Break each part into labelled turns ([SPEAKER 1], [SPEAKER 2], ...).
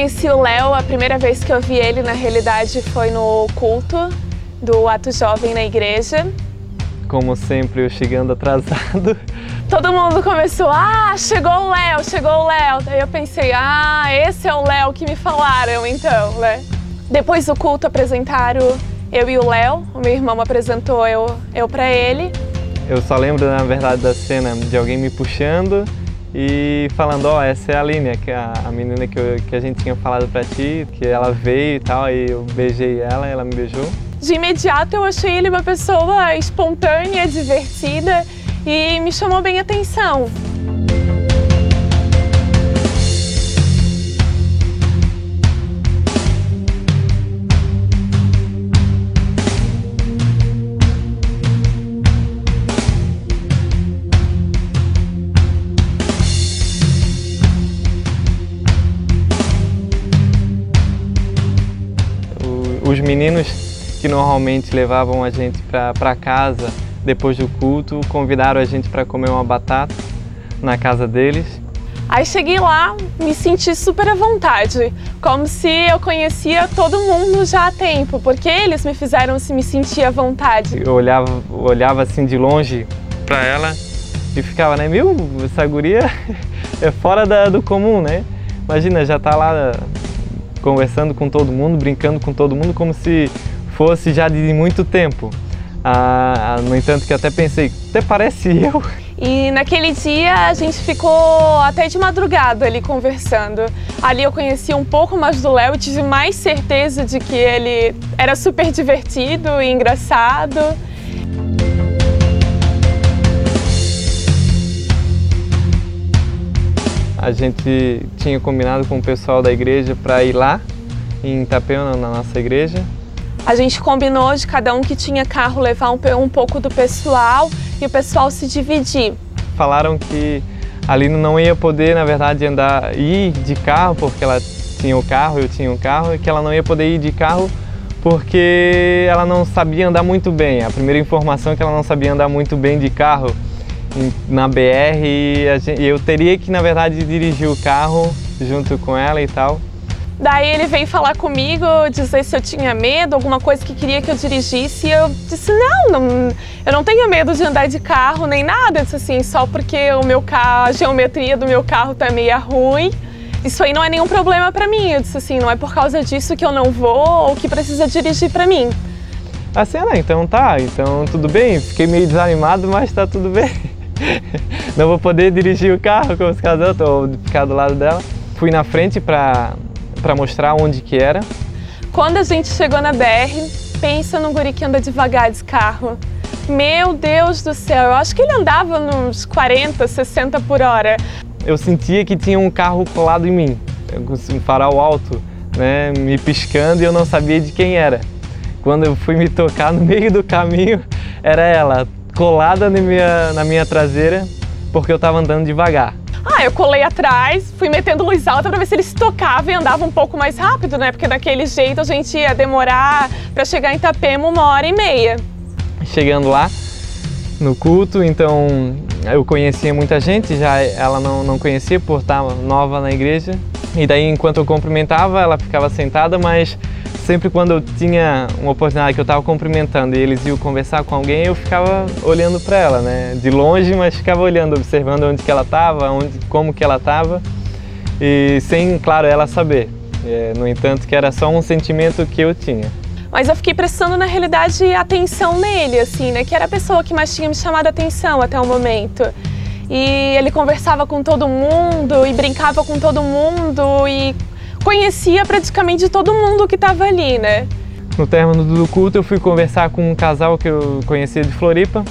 [SPEAKER 1] conheci o Léo, a primeira vez que eu vi ele, na realidade, foi no culto do Ato Jovem na igreja.
[SPEAKER 2] Como sempre, eu chegando atrasado.
[SPEAKER 1] Todo mundo começou, chegou o Léo, chegou o Léo. Daí eu pensei, esse é o Léo que me falaram, então, né? Depois do culto apresentaram eu e o Léo, o meu irmão apresentou eu pra ele.
[SPEAKER 2] Eu só lembro, na verdade, da cena de alguém me puxando e falando, essa é a Aline, que é a menina que a gente tinha falado pra ti, que ela veio e tal, aí eu beijei ela me beijou.
[SPEAKER 1] De imediato eu achei ele uma pessoa espontânea, divertida e me chamou bem a atenção.
[SPEAKER 2] Os meninos que normalmente levavam a gente para casa depois do culto, convidaram a gente para comer uma batata na casa deles.
[SPEAKER 1] Aí cheguei lá, me senti super à vontade, como se eu conhecia todo mundo já há tempo, porque eles me fizeram me sentir à vontade.
[SPEAKER 2] Eu olhava assim de longe para ela e ficava, né, essa guria é fora do comum, né? Imagina, já tá lá conversando com todo mundo, brincando com todo mundo, como se fosse já de muito tempo. No entanto, que até pensei, até parece eu.
[SPEAKER 1] E naquele dia a gente ficou até de madrugada ali conversando. Ali eu conheci um pouco mais do Léo e tive mais certeza de que ele era super divertido e engraçado.
[SPEAKER 2] A gente tinha combinado com o pessoal da igreja para ir lá em Itapeuna, na nossa igreja.
[SPEAKER 1] A gente combinou de cada um que tinha carro levar um pouco do pessoal e o pessoal se dividir. Falaram
[SPEAKER 2] que a Aline não ia poder, na verdade, ir de carro, porque ela tinha o carro, eu tinha um carro, e que ela não ia poder ir de carro porque ela não sabia andar muito bem. A primeira informação é que ela não sabia andar muito bem de carro na BR e eu teria que, na verdade, dirigir o carro junto com ela e tal.
[SPEAKER 1] Daí ele veio falar comigo, dizer se eu tinha medo, alguma coisa que queria que eu dirigisse, e eu disse, não, eu não tenho medo de andar de carro nem nada. Eu disse assim, só porque a geometria do meu carro tá meio ruim, isso aí não é nenhum problema pra mim. Eu disse assim, não é por causa disso que eu não vou ou que precisa dirigir pra mim.
[SPEAKER 2] Assim, então tudo bem, fiquei meio desanimado, mas tá tudo bem. Não vou poder dirigir o carro com os casais, ou ficar do lado dela. Fui na frente para mostrar onde que era.
[SPEAKER 1] Quando a gente chegou na BR, pensa num guri que anda devagar de carro. Meu Deus do céu, eu acho que ele andava nos 40, 60 por hora.
[SPEAKER 2] Eu sentia que tinha um carro colado em mim, um farol alto, né, me piscando, e eu não sabia de quem era. Quando eu fui me tocar no meio do caminho, era ela, colada na minha traseira, porque eu estava andando devagar.
[SPEAKER 1] Eu colei atrás, fui metendo luz alta para ver se ele se tocava e andava um pouco mais rápido, né? Porque daquele jeito a gente ia demorar para chegar em Itapema 1h30.
[SPEAKER 2] Chegando lá no culto, então eu conhecia muita gente, já ela não conhecia por estar nova na igreja. E daí, enquanto eu cumprimentava, ela ficava sentada, mas sempre quando eu tinha uma oportunidade que eu estava cumprimentando e eles iam conversar com alguém, eu ficava olhando para ela, né? De longe, mas ficava olhando, observando onde que ela estava, como que ela estava, e sem, claro, ela saber. No entanto, que era só um sentimento que eu tinha.
[SPEAKER 1] Mas eu fiquei prestando, na realidade, atenção nele, assim, né? Que era a pessoa que mais tinha me chamado a atenção até o momento. E ele conversava com todo mundo e brincava com todo mundo e conhecia praticamente todo mundo que estava ali, né?
[SPEAKER 2] No término do culto, eu fui conversar com um casal que eu conhecia de Floripa,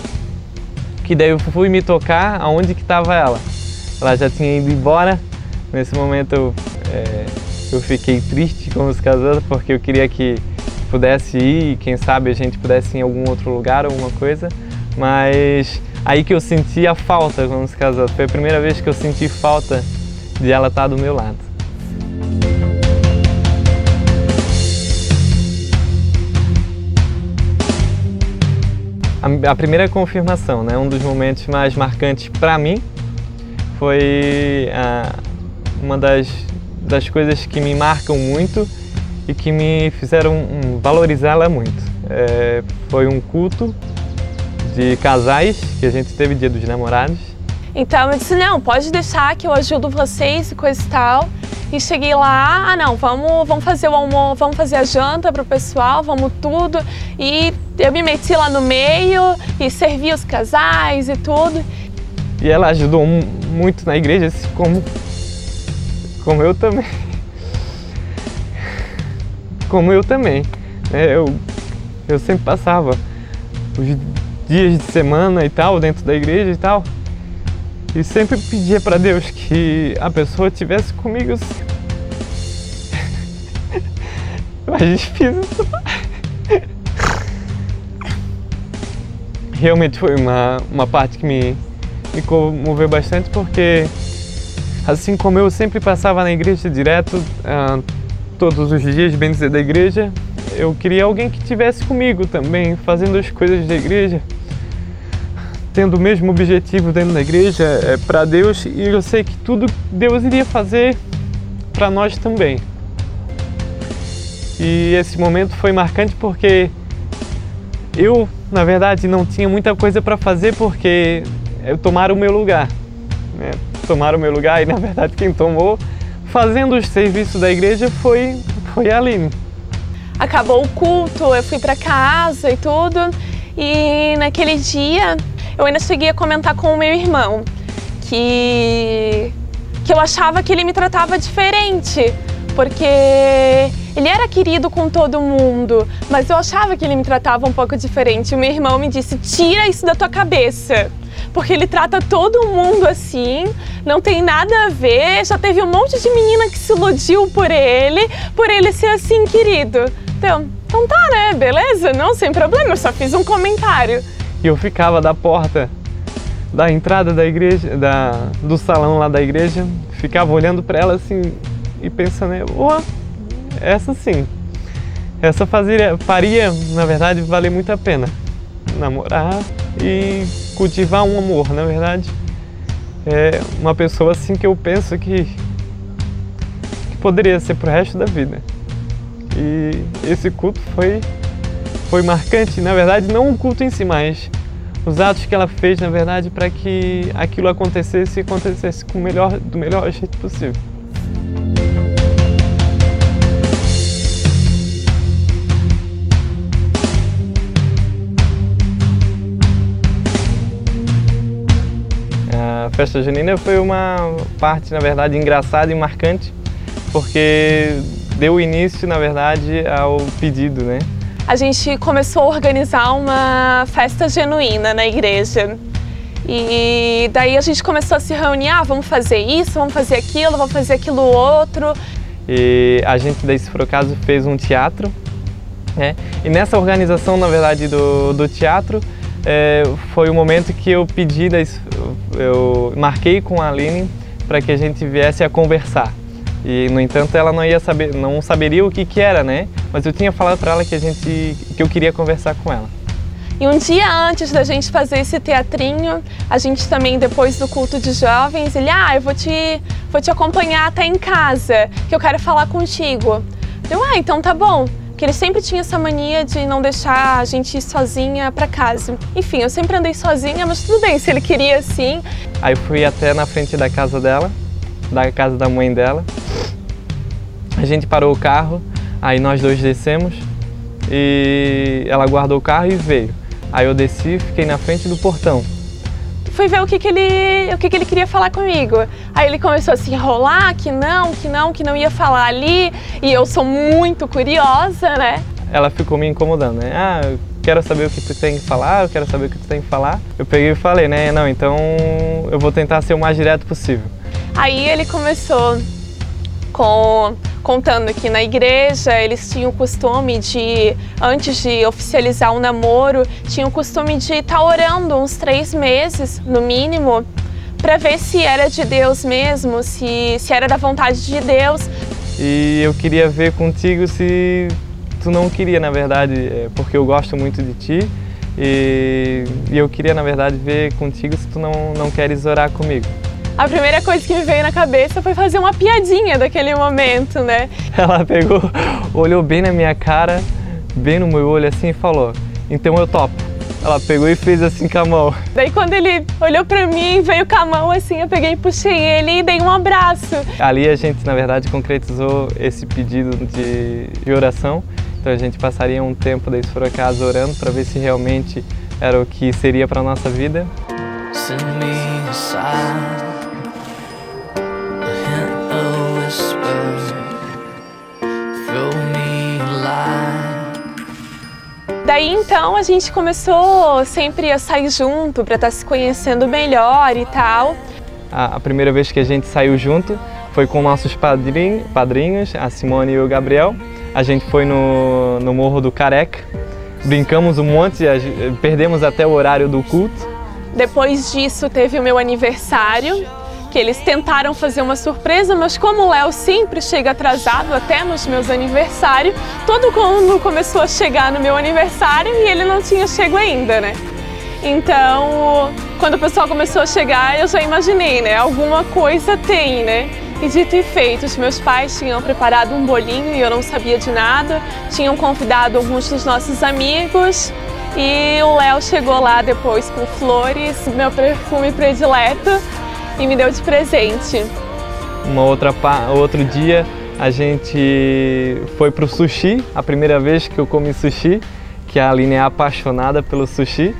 [SPEAKER 2] que daí eu fui me tocar aonde que estava ela. Ela já tinha ido embora. Nesse momento eu fiquei triste com os casados, porque eu queria que pudesse ir e quem sabe a gente pudesse ir em algum outro lugar, alguma coisa. Mas aí que eu senti a falta com os casados. Foi a primeira vez que eu senti falta de ela estar do meu lado. A primeira confirmação, né, um dos momentos mais marcantes para mim, foi uma das das coisas que me marcam muito e que me fizeram valorizá-la muito. Foi um culto de casais que a gente teve, Dia dos Namorados.
[SPEAKER 1] Então eu disse, não, pode deixar que eu ajudo vocês e coisa e tal. E cheguei lá, não, vamos fazer o almoço, vamos fazer a janta pro pessoal, vamos tudo. E eu me meti lá no meio e servi os casais e tudo.
[SPEAKER 2] E ela ajudou muito na igreja, assim, como eu também. Como eu também. Eu sempre passava os dias de semana e tal, dentro da igreja e tal. E sempre pedia para Deus que a pessoa estivesse comigo. Mais difícil. Realmente foi uma parte que me comoveu bastante, porque assim como eu sempre passava na igreja direto, todos os dias, bem dizer, da igreja, eu queria alguém que estivesse comigo também, fazendo as coisas da igreja, tendo o mesmo objetivo dentro da igreja, para Deus, e eu sei que tudo Deus iria fazer para nós também. E esse momento foi marcante porque eu, na verdade, não tinha muita coisa para fazer, porque tomaram o meu lugar, né? Tomaram o meu lugar e, na verdade, quem tomou, fazendo os serviços da igreja, foi a Aline. Acabou o culto, eu fui para casa e tudo, e naquele dia eu ainda cheguei a comentar com o meu irmão que eu achava que ele me tratava diferente, porque ele era querido com todo mundo, mas eu achava que ele me tratava um pouco diferente. O meu irmão me disse, tira isso da tua cabeça, porque ele trata todo mundo assim, não tem nada a ver, já teve um monte de menina que se iludiu por ele ser assim querido. Então tá, né, beleza, não, sem problema, eu só fiz um comentário. E eu ficava da porta da entrada da igreja, do salão lá da igreja, ficava olhando para ela assim e pensando, essa sim, essa faria, na verdade, valer muito a pena. Namorar e cultivar um amor, na verdade. É uma pessoa assim que eu penso que poderia ser pro resto da vida. E esse culto foi marcante, na verdade, não o culto em si, mas os atos que ela fez, na verdade, para que aquilo acontecesse do melhor jeito possível. A festa junina foi uma parte, na verdade, engraçada e marcante, porque deu início, na verdade, ao pedido, né? A gente começou a organizar uma festa genuína na igreja. E daí a gente começou a se reunir, vamos fazer isso, vamos fazer aquilo outro. E a gente, daí, se for o caso, fez um teatro, né? E nessa organização, na verdade, do teatro, foi o momento que eu pedi, eu marquei com a Aline para que a gente viesse a conversar. E, no entanto, ela não saberia o que era, né? Mas eu tinha falado para ela que eu queria conversar com ela. E um dia antes da gente fazer esse teatrinho, a gente também, depois do culto de jovens, ele, eu vou te acompanhar até em casa, que eu quero falar contigo. Eu, então tá bom. Porque ele sempre tinha essa mania de não deixar a gente ir sozinha para casa. Enfim, eu sempre andei sozinha, mas tudo bem, se ele queria assim. Aí eu fui até na frente da casa dela, da casa da mãe dela. A gente parou o carro, aí nós dois descemos e ela guardou o carro e veio. Aí eu desci e fiquei na frente do portão. Fui ver o que ele queria falar comigo. Aí ele começou a se enrolar, que não ia falar ali. E eu sou muito curiosa, né? Ela ficou me incomodando, né? Eu quero saber o que tu tem que falar, eu quero saber o que tu tem que falar. Eu peguei e falei, né? Não, então eu vou tentar ser o mais direto possível. Aí ele começou contando que na igreja eles tinham o costume de, antes de oficializar um namoro, tinham o costume de estar orando uns 3 meses, no mínimo, para ver se era de Deus mesmo, se era da vontade de Deus. E eu queria ver contigo se tu não queria, na verdade, porque eu gosto muito de ti, e eu queria, na verdade, ver contigo se tu não queres orar comigo.
[SPEAKER 1] a primeira coisa que me veio na cabeça foi fazer uma piadinha daquele momento, né?
[SPEAKER 2] Ela pegou, olhou bem na minha cara, bem no meu olho assim e falou, então eu topo. Ela pegou e fez assim com a mão.
[SPEAKER 1] Daí quando ele olhou pra mim, veio com a mão assim, eu peguei e puxei ele e dei um abraço.
[SPEAKER 2] Ali a gente, na verdade, concretizou esse pedido de oração. Então a gente passaria um tempo daí, se for o caso, orando para ver se realmente era o que seria para a nossa vida.
[SPEAKER 1] Daí então a gente começou sempre a sair junto para estar se conhecendo melhor e tal.
[SPEAKER 2] A primeira vez que a gente saiu junto foi com nossos padrinhos, a Simone e o Gabriel. A gente foi no Morro do Careca, brincamos um monte, perdemos até o horário do culto. Depois disso teve o meu aniversário, que eles tentaram fazer uma surpresa, mas como o Léo sempre chega atrasado até nos meus aniversários, todo mundo começou a chegar no meu aniversário e ele não tinha chego ainda, né? Então, quando o pessoal começou a chegar, eu já imaginei, né? Alguma coisa tem, né? E dito e feito, os meus pais tinham preparado um bolinho e eu não sabia de nada, tinham convidado alguns dos nossos amigos e o Léo chegou lá depois com flores, meu perfume predileto, e me deu de presente. Outro dia a gente foi pro sushi, a primeira vez que eu comi sushi, que a Aline é apaixonada pelo sushi.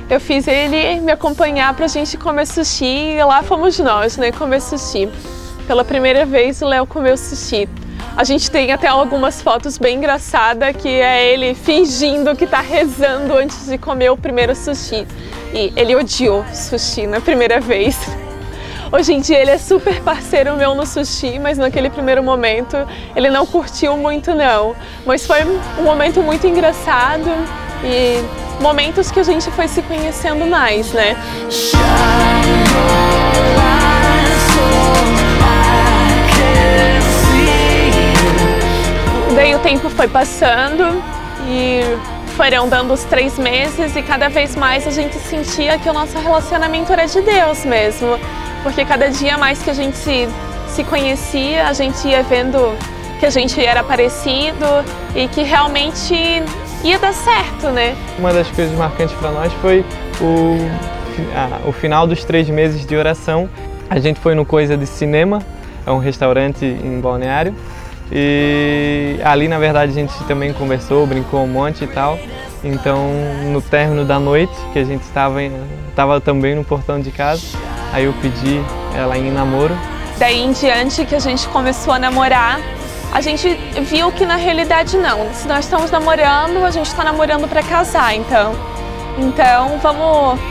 [SPEAKER 1] Eu fiz ele me acompanhar pra gente comer sushi e lá fomos nós, né, comer sushi. Pela primeira vez o Léo comeu sushi. A gente tem até algumas fotos bem engraçadas que é ele fingindo que tá rezando antes de comer o primeiro sushi. E ele odiou sushi na primeira vez. Hoje em dia ele é super parceiro meu no sushi, mas naquele primeiro momento ele não curtiu muito não. Mas foi um momento muito engraçado e momentos que a gente foi se conhecendo mais, né? Daí o tempo foi passando e foram dando os 3 meses e cada vez mais a gente sentia que o nosso relacionamento era de Deus mesmo. Porque cada dia mais que a gente se conhecia, a gente ia vendo que a gente era parecido e que realmente ia dar certo, né?
[SPEAKER 2] Uma das coisas marcantes para nós foi o final dos 3 meses de oração. A gente foi no Coisa de Cinema, é um restaurante em Balneário. E ali, na verdade, a gente também conversou, brincou um monte e tal. Então, no término da noite, que a gente estava também no portão de casa, aí eu pedi ela em namoro.
[SPEAKER 1] Daí em diante que a gente começou a namorar, a gente viu que na realidade não. Se nós estamos namorando, a gente está namorando para casar, então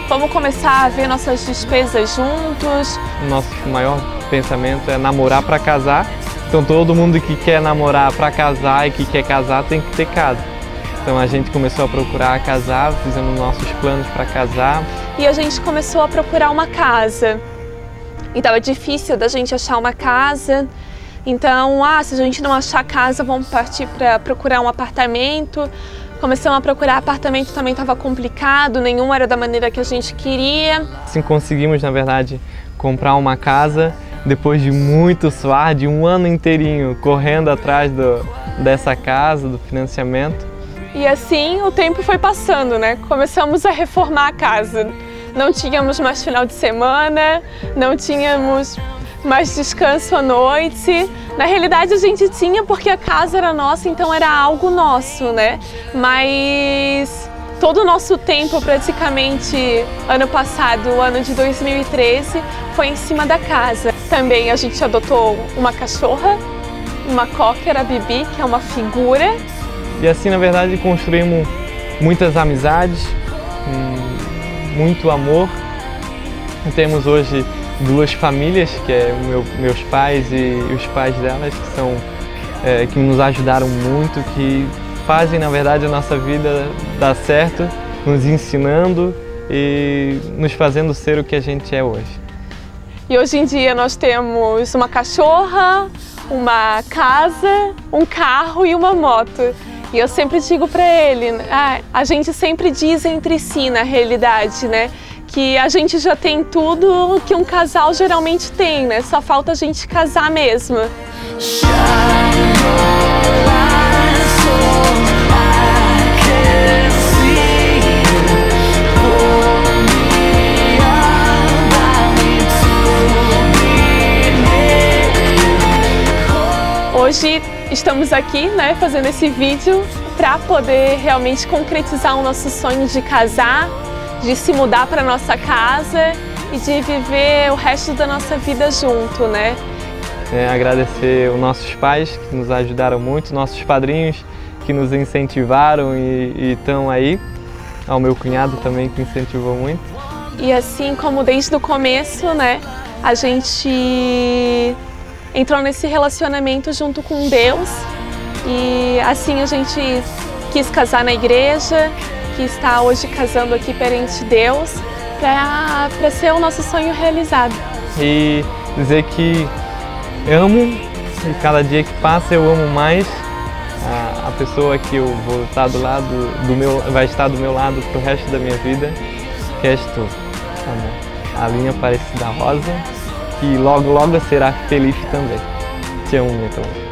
[SPEAKER 1] vamos começar a ver nossas despesas juntos.
[SPEAKER 2] Nosso maior pensamento é namorar para casar. Então todo mundo que quer namorar para casar e que quer casar tem que ter casa. Então a gente começou a procurar casar, fizemos nossos planos para casar.
[SPEAKER 1] E a gente começou a procurar uma casa. Então é difícil da gente achar uma casa. Então, se a gente não achar casa, vamos partir para procurar um apartamento. Começamos a procurar apartamento, também estava complicado, nenhum era da maneira que a gente queria.
[SPEAKER 2] Assim conseguimos, na verdade, comprar uma casa. Depois de muito suar, de um ano inteirinho correndo atrás dessa casa, do financiamento.
[SPEAKER 1] E assim o tempo foi passando, né? Começamos a reformar a casa. Não tínhamos mais final de semana, não tínhamos mais descanso à noite. Na realidade a gente tinha porque a casa era nossa, então era algo nosso, né? Mas todo o nosso tempo, praticamente, ano passado, o ano de 2013, foi em cima da casa. Também a gente adotou uma cachorra, uma cocker, a Bibi, que é uma figura.
[SPEAKER 2] E assim, na verdade, construímos muitas amizades, muito amor. Temos hoje 2 famílias, que é meus pais e os pais delas, que nos ajudaram muito, que fazem, na verdade, a nossa vida dar certo, nos ensinando e nos fazendo ser o que a gente é hoje.
[SPEAKER 1] E hoje em dia nós temos uma cachorra, uma casa, um carro e uma moto. E eu sempre digo para ele, a gente sempre diz entre si, na realidade, né? que a gente já tem tudo que um casal geralmente tem, né? Só falta a gente casar mesmo. Hoje estamos aqui, né, fazendo esse vídeo para poder realmente concretizar o nosso sonho de casar, de se mudar para nossa casa e de viver o resto da nossa vida junto, né?
[SPEAKER 2] Agradecer os nossos pais que nos ajudaram muito, nossos padrinhos que nos incentivaram e estão aí, ao meu cunhado também que incentivou muito.
[SPEAKER 1] E assim como desde o começo, né, a gente entrou nesse relacionamento junto com Deus e assim a gente quis casar na igreja, que está hoje casando aqui perante Deus, para ser o nosso sonho realizado.
[SPEAKER 2] E dizer que amo, e cada dia que passa eu amo mais a pessoa que eu vou estar vai estar do meu lado pro resto da minha vida, que és tu, amor. A linha Aparecida Rosa, que logo logo será feliz também. Te amo muito, amor.